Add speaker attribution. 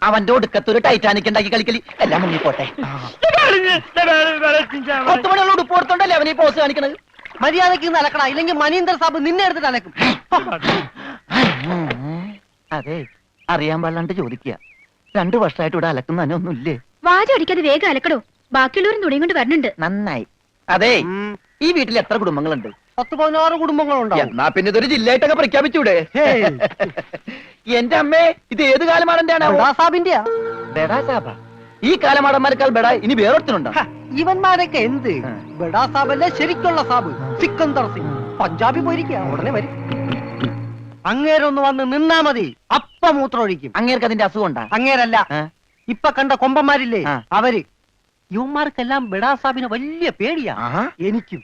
Speaker 1: അവന്റെ ഒടുക്കത്തൊരു ടൈറ്റാനിക് ഉണ്ടാക്കി കളിക്കലി എല്ലാം മുങ്ങിപ്പോട്ടെ. 10 മണിയുള്ള ഉടുപ്പ് കൊടുത്തോണ്ടല്ലേ അവനീ പോസ് കാണിക്കണത്.
Speaker 2: മര്യാദക്ക് അലക്കണ, ഇല്ലെങ്കിൽ മനീന്ദർ സാബ് നിന്നെ എടുത്തിട്ട് അലക്കും.
Speaker 1: അതെ, അറിയാൻ പാടില്ലാണ്ട് ചോദിക്കുക. 2 വർഷമായിട്ട് ഇവിടെ അലക്കുന്ന ഒന്നുമില്ലേ?
Speaker 3: വാചടിക്കാതെ വേഗം അലക്കടോ, ബാക്കിയുള്ളവരും തുണിയും കൊണ്ട് വരുന്നുണ്ട്.
Speaker 1: നന്നായി. അതെ, ഈ വീട്ടിൽ എത്ര കുടുംബങ്ങളുണ്ട്?
Speaker 2: 10-16 കുടുംബങ്ങളുണ്ടാവും.
Speaker 1: എന്നാ പിന്നെ ഇതൊരു ജില്ലയായിട്ടൊക്കെ പ്രഖ്യാപിച്ചൂടെ? എന്റെ അമ്മേ, ഇത് ഏത് കാലമാടന്റെയാണ്? ബെഡാ സാബ. ഈ കാലമാടന്മാരെക്കാൾ ബെഡാ ഇനി വേറൊരുത്തനുണ്ടോ?
Speaker 2: ഇവന്മാരൊക്കെ എന്ത്? ബെഡാ സാബല്ലേ ശരിക്കുള്ള സാബ്, സിക്കന്ദർ സിംഗ്. പഞ്ചാബി പോയിരിക്കുക, ഉടനെ വരും. അങ്ങേരൊന്ന് വന്ന് നിന്നാ മതി, അപ്പ മൂത്രമൊഴിക്കും.
Speaker 1: അങ്ങേർക്ക് അതിന്റെ അസുഖം ഉണ്ടാ?
Speaker 2: അങ്ങേരല്ല, ഇപ്പൊ കണ്ട കൊമ്പന്മാരില്ലേ അവര്. യുവന്മാർക്കെല്ലാം ബെഡാ സാബിന് വലിയ പേടിയാ. എനിക്കും.